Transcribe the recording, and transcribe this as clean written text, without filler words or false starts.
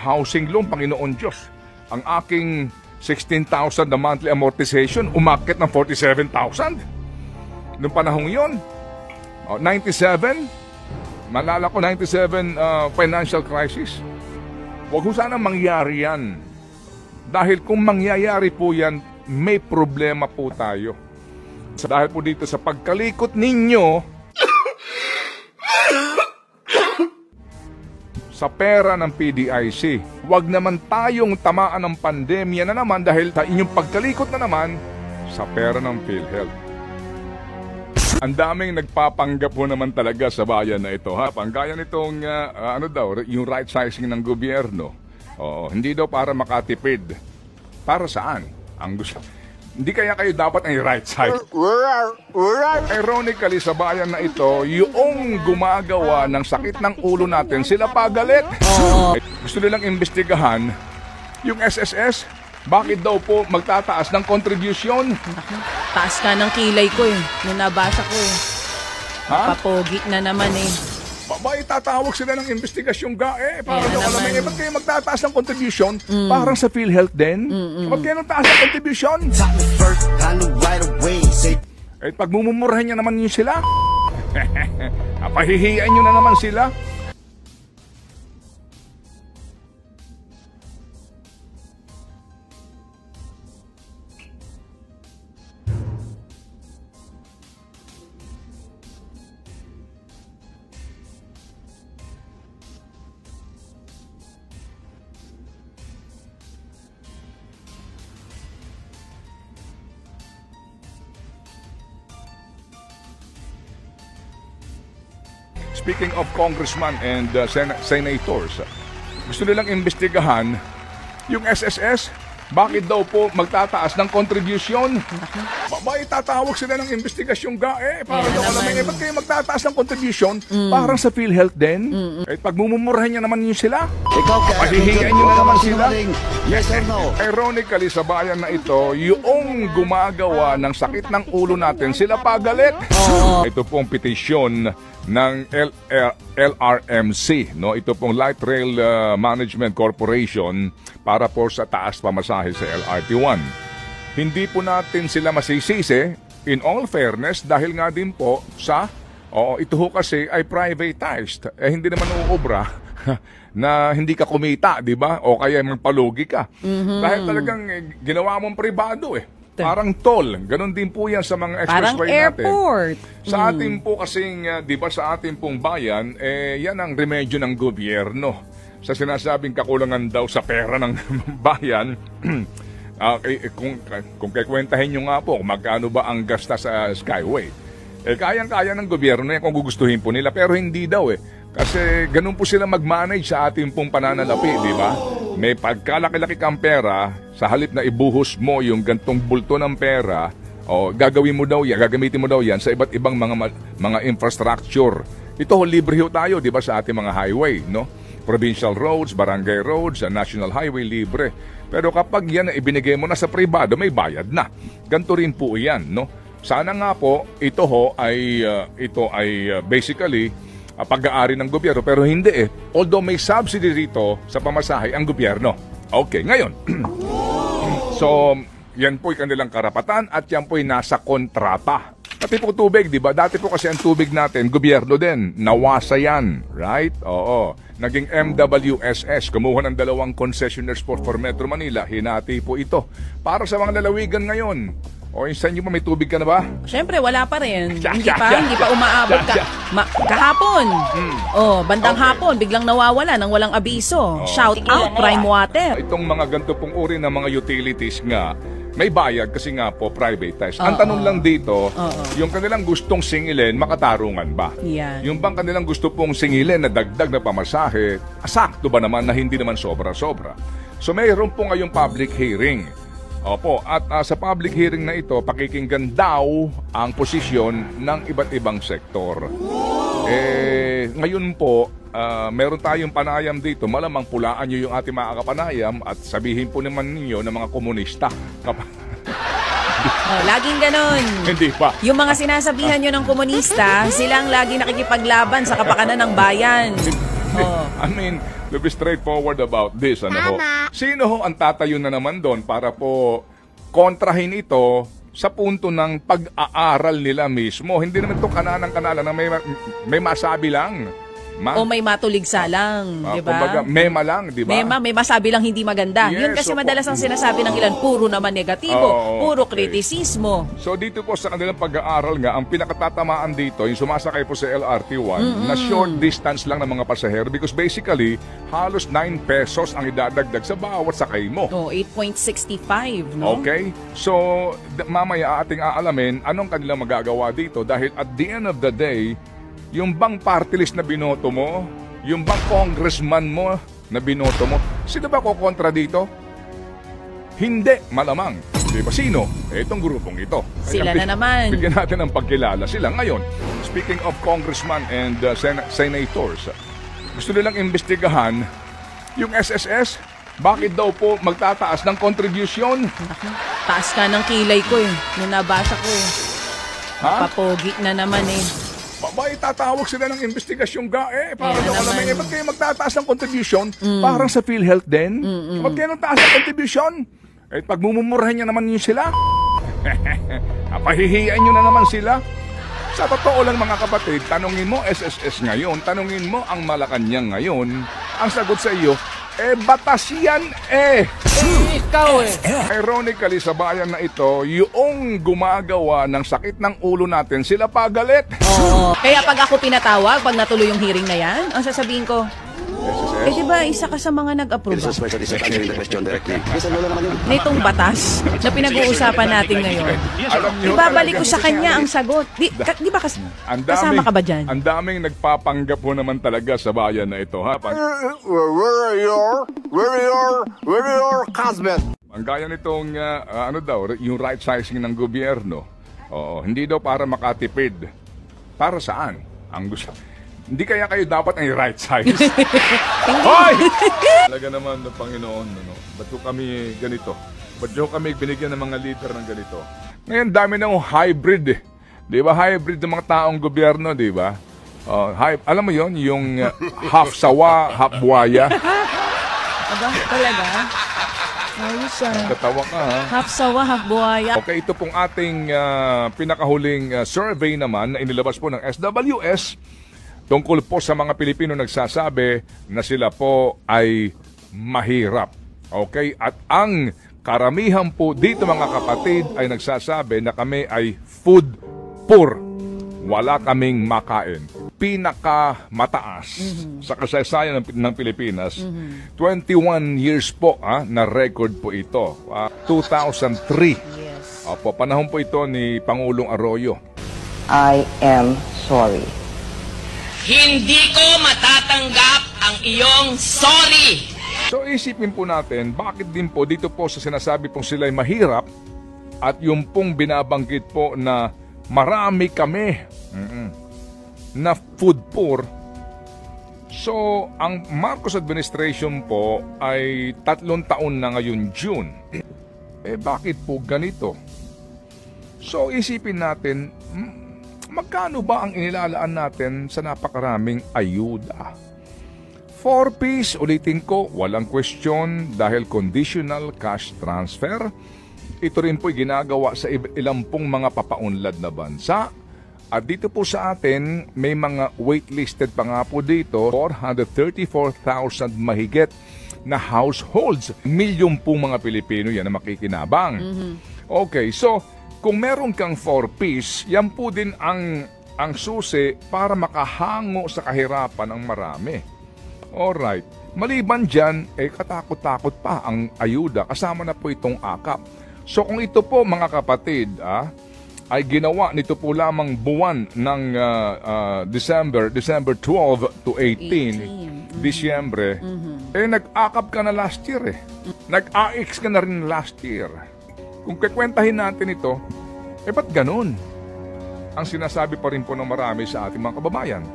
housing loan, Panginoon Diyos. Ang aking 16,000 na monthly amortization, umakit ng 47,000. Noong panahong yon, 97, malala ko 97 financial crisis. Huwag ko sana mangyari yan. Dahil kung mangyayari po yan, may problema po tayo. Dahil po dito sa pagkalikot ninyo sa pera ng PDIC, huwag naman tayong tamaan ng pandemya na naman dahil sa inyong pagkalikot na naman sa pera ng PhilHealth. Ang daming nagpapanggap po naman talaga sa bayan na ito. Panggaya nitong yung right sizing ng gobyerno. Hindi daw para makatipid. Para saan? Ang gusto. Hindi kaya kayo dapat ang right side. Ironically, sa bayan na ito, yung gumagawa ng sakit ng ulo natin, sila pagalit. Gusto nilang imbestigahan yung SSS. Bakit daw po magtataas ng contribution? Taas ka ng kilay ko eh. Nung nabasa ko eh. Papogi na naman eh. Itatawag sila ng investigasyong para daw alam ba't kayo magtataas ng contribution? Parang sa PhilHealth din. Ba't kayo nagtaas ng contribution? Pag mumumurahin niya naman yun sila, pahihiyain nyo na naman sila. Speaking of congressman and senators, gusto nilang imbestigahan yung SSS. Bakit daw po magtataas ng contribution? Itatawag sila ng investigasyong para daw alam ba't kayo magtataas ng contribution? Parang sa PhilHealth din. Pag mumumurahin niya naman yun sila, pahihiyain nyo na naman sila. Ironically, sa bayan na ito, yung gumagawa ng sakit ng ulo natin, sila pagalit. Ito pong petisyon ng LRMC, no? Ito pong Light Rail Management Corporation para po sa taas pamasahe sa LRT1. Hindi po natin sila masisisi, in all fairness, dahil nga din po sa, ito ho kasi ay privatized. Hindi naman uubra na hindi ka kumita, di ba? O kaya magpalugi ka. Dahil talagang ginawa mong pribado Parang toll. Ganon din po yan sa mga expressway natin. Parang airport. Sa atin po kasing, di ba sa atin pong bayan, yan ang remedyo ng gobyerno. Sa sinasabing kakulangan daw sa pera ng bayan, kung kikwentahin nyo nga po, magkano ba ang gasta sa Skyway? Kayang-kaya ng gobyerno yan kung gugustuhin po nila, pero hindi daw Kasi ganun po sila mag-manage sa ating pong pananalapi, di ba? May pagkalaki-laki kang pera, sa halip na ibuhos mo yung gantong bulto ng pera, gagawin mo daw yan, gagamitin mo daw yan sa iba't ibang mga infrastructure. Ito libre ho tayo, di ba, sa ating mga highway, no? Provincial roads, barangay roads, National Highway, libre. Pero kapag yan ibinigay mo na sa pribado, may bayad na. Ganito rin po yan, no? Sana nga po, ito ay basically pag-aari ng gobyerno, pero hindi Although may subsidy dito sa pamasahe ang gobyerno. Okay, ngayon. So, yan po'y kanilang karapatan at yan po'y nasa kontrata. Pati po tubig, di ba? Dati po kasi ang tubig natin, gobyerno din. Nawasa yan, right? Oo. Naging MWSS, kumuha ng 2 concessionaires for Metro Manila. Hinati po ito. Para sa mga lalawigan ngayon. Sa inyo pa may tubig ka na ba? Siyempre, wala pa rin. Hindi pa umaabot kahapon. Bandang hapon, biglang nawawala nang walang abiso. Shout out, Prime Water. Itong mga ganito pong uri ng mga utilities nga, may bayad kasi nga po privatized. Ang tanong lang dito, yung kanilang gustong singilin, makatarungan ba? Yeah. Yung bang kanilang gusto pong singilin na dagdag na pamasahe, sakto ba naman na hindi naman sobra-sobra? So mayroon po ngayong public hearing. Opo, at sa public hearing na ito, pakikinggan daw ang posisyon ng iba't ibang sektor. Ngayon po, meron tayong panayam dito. Malamang pulaan nyo yung ating mga kapanayam at sabihin po naman ninyo ng mga komunista. Laging ganon. Hindi pa. Yung mga sinasabihan nyo ng komunista, silang laging nakikipaglaban sa kapakanan ng bayan. I mean, to be straightforward about this. Ano ho? Sino ho ang tatayo na naman doon para po kontrahin ito sa punto ng pag-aaral nila mismo? Hindi naman ito kananang-kanala na may masabi lang. O may matuligsa lang, di ba? Kumbaga, mema lang, di ba? May masabi lang hindi maganda. Yes, Yun kasi madalas ang sinasabi ng ilan, puro naman negatibo, puro kritisismo. So dito po sa kanilang pag-aaral nga, ang pinakatatamaan dito, yung sumasakay po sa LRT1, na short distance lang ng mga pasahero because basically, halos 9 pesos ang idadagdag sa bawat sakay mo. 8.65, no? Okay? So, mamaya ating aalamin anong kanilang magagawa dito dahil at the end of the day, yung bang party list na binoto mo, yung bang congressman mo na binoto mo, sino ba kukontra dito? Hindi, malamang. Di ba sino? Itong grupong ito. Sila na naman. Bigyan natin ng pagkilala sila. Ngayon, speaking of congressman and senators, gusto nilang imbestigahan yung SSS. Bakit daw po magtataas ng contribution? Taas ka ng kilay ko eh. Nung nabasa ko eh. Ha? Papogi na naman eh. Babay, tatawag sila ng investigasyon para daw alam ba't kayo magtataas ng contribution? Parang sa PhilHealth din. Ba't kayo nagtaas ng contribution? Pag mumumurahin niya naman yun sila. Pahihiyain nyo na naman sila. Sa totoo lang mga kapatid, tanungin mo SSS ngayon, tanungin mo ang Malacanang ngayon, ang sagot sa iyo, batas yan Ikaw eh. Ironically, sa bayan na ito, yung gumagawa ng sakit ng ulo natin, sila pagalit. Oo. Kaya pag ako pinatawag, pag natuloy yung hearing na yan, ang sasabihin ko, SSS. di ba isa ka sa mga nag-approve nitong batas na pinag-uusapan natin ngayon? Alam niyo, Ibabalik ko talaga, sa kanya ang sagot. Di ba kasama ka ba dyan? Ang daming nagpapanggap po naman talaga sa bayan na ito. Ha? Where are your husband? Ang gaya nitong, yung right sizing ng gobyerno. Oo, hindi daw para makatipid. Para saan? Ang gusto. Hindi kaya kayo dapat ay right size? Hoy! Talaga naman ng Panginoon, ba't ko kami ganito? Ba't ko kami binigyan ng mga leader ng ganito? Ngayon, dami ng hybrid eh. Di ba? Hybrid ng mga taong gobyerno, di ba? Alam mo yon yung half sawa, half buhaya. Aba, talaga? Ayos Katawa ka, ha? Half sawa, half buhaya. Okay, ito pong ating pinakahuling survey naman na inilabas po ng SWS tungkol po sa mga Pilipino nagsasabi na sila po ay mahirap. Okay? At ang karamihan po dito mga kapatid ay nagsasabi na kami ay food poor. Wala kaming makain. Pinakamataas sa kasaysayan ng Pilipinas. 21 years po na record po ito. 2003. Yes. Opo, panahon po ito ni Pangulong Arroyo. I am sorry. Hindi ko matatanggap ang iyong sorry. So isipin po natin, bakit din po dito po sa sinasabi pong sila'y mahirap at yung pong binabanggit po na marami kami na food poor. So ang Marcos administration po ay 3 taon na ngayon June. Bakit po ganito? So isipin natin, magkano ba ang inilalaan natin sa napakaraming ayuda? 4 Ps, ulitin ko, walang question dahil conditional cash transfer. Ito rin po'y ginagawa sa ilang pong mga papaunlad na bansa. At dito po sa atin, may mga waitlisted pa nga po dito, 434,000 mahigit na households. Milyon pong mga Pilipino yan na makikinabang. Okay, so kung meron kang 4 Ps, yan po din ang susi para makahango sa kahirapan ng marami. Alright. Maliban dyan, katakot-takot pa ang ayuda. Kasama na po itong akap. So kung ito po mga kapatid, ay ginawa nito po lamang buwan ng December 12 to 18. Disyembre, nag-akap ka na last year eh. Nag-AX ka na rin last year. Kung kikwentahin natin ito, ba't ganun? Ang sinasabi pa rin po ng marami sa ating mga kababayan.